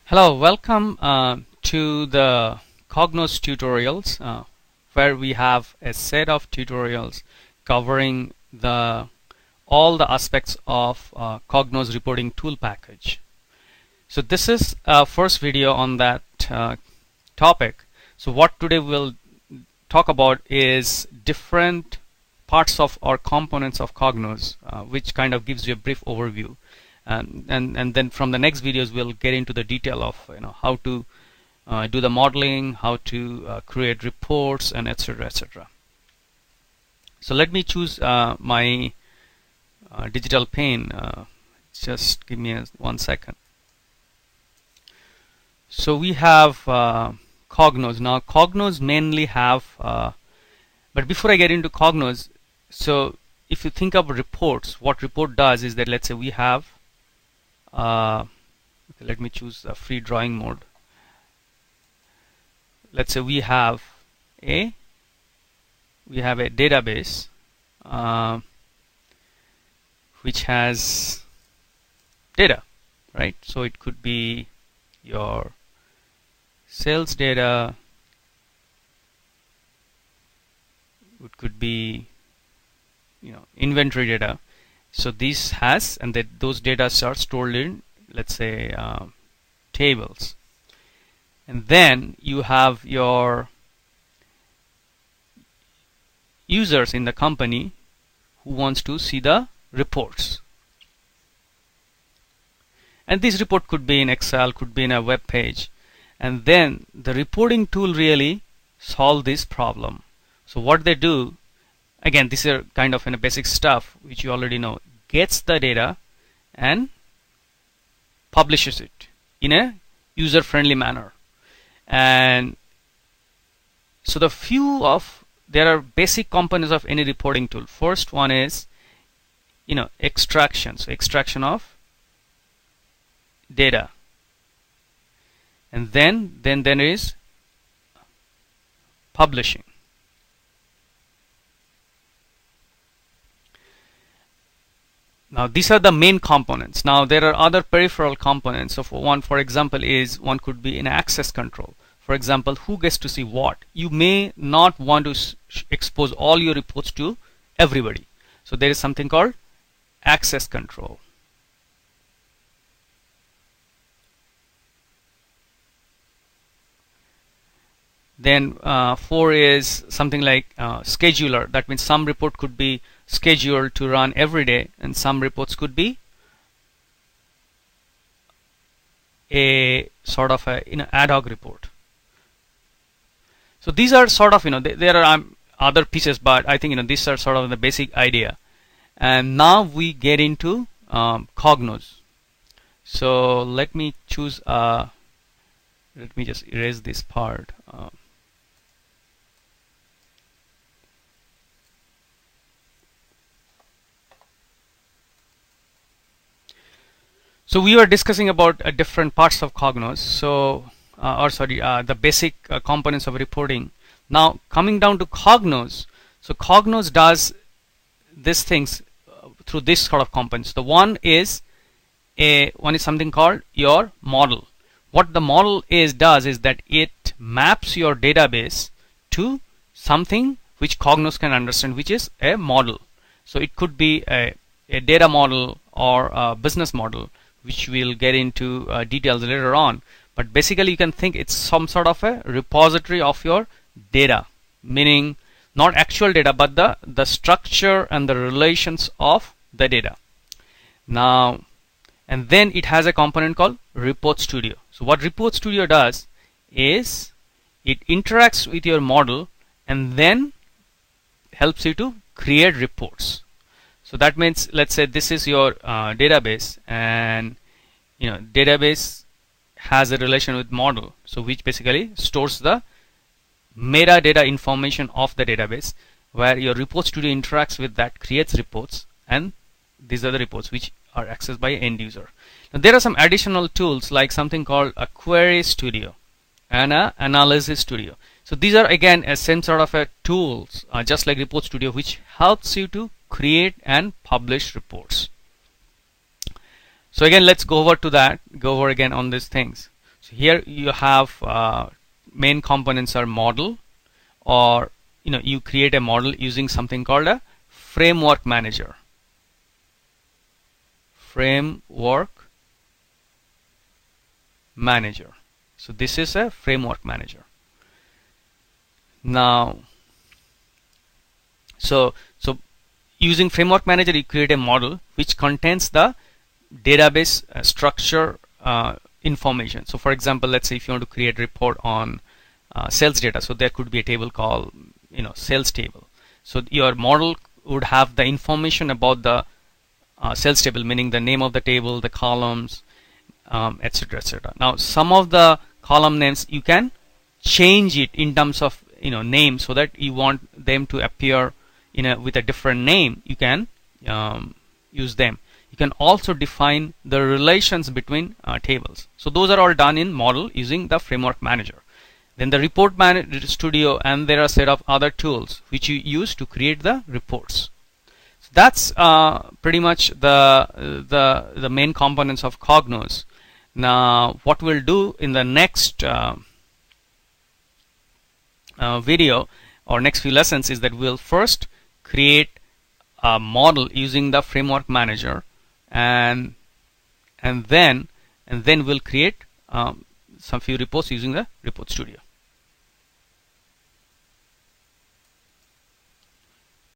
Hello, welcome to the Cognos tutorials, where we have a set of tutorials covering all the aspects of Cognos reporting tool package. So this is our first video on that topic. So what today we'll talk about is different parts of or components of Cognos, which kind of gives you a brief overview. And then from the next videos we'll get into the detail of how to do the modeling, how to create reports, and etc. etc. So let me choose my digital pane. Just give me 1 second. So we have Cognos. Now Cognos mainly have, but before I get into Cognos, so if you think of reports, what report does is that, let's say we have okay, let me choose a free drawing mode. Let's say we have a database which has data, right? So it could be your sales data, it could be inventory data. So this has, and that those data are stored in, let's say, tables. And then you have your users in the company who wants to see the reports. And this report could be in Excel, could be in a web page. And then the reporting tool really solve this problem. So what they do, again, these are kind of basic stuff which you already know. Gets the data and publishes it in a user-friendly manner. And so there are basic components of any reporting tool. First one is extraction. So extraction of data. And then there is publishing. Now these are the main components. Now there are other peripheral components. So for example, one could be in access control. For example, who gets to see what? You may not want to expose all your reports to everybody. So there is something called access control. Then 4 is something like scheduler. That means some report could be scheduled to run every day, and some reports could be a sort of ad hoc report. So these are sort of there are other pieces, but I think these are sort of the basic idea. And now we get into Cognos. So let me choose let me just erase this part. So we were discussing about different parts of Cognos. So, the basic components of reporting. Now coming down to Cognos. So Cognos does these things through this sort of components. The one is something called your model. What the model does is that it maps your database to something which Cognos can understand, which is a model. So it could be a data model or a business model, which we'll get into details later on. But basically you can think it's some sort of a repository of your data, meaning not actual data, but the structure and the relations of the data. Now, and then it has a component called Report Studio. So what Report Studio does is it interacts with your model and then helps you to create reports. So that means, let's say this is your database, and database has a relation with model, so which basically stores the metadata information of the database, where your Report Studio interacts with that, creates reports, and these are the reports which are accessed by end user. Now there are some additional tools like something called a Query Studio and a Analysis Studio. So these are again a same sort of tools, just like Report Studio, which helps you to create and publish reports. So again, let's go over again on these things. So here you have main components are model, or you create a model using something called a framework manager. Framework manager. So this is a framework manager. Now, so using framework manager, you create a model which contains the database structure information. So for example, let's say if you want to create a report on sales data, so there could be a table called sales table. So your model would have the information about the sales table, meaning the name of the table, the columns, etc., etc. Now some of the column names you can change it in terms of name, so that you want them to appear with a different name. You can use them. You can also define the relations between tables. So those are all done in model using the framework manager. Then the report manager studio, and there are a set of other tools which you use to create the reports. So that's pretty much the main components of Cognos. Now what we'll do in the next video or next few lessons is that we'll first create a model using the framework manager, and then we'll create some few reports using the report studio.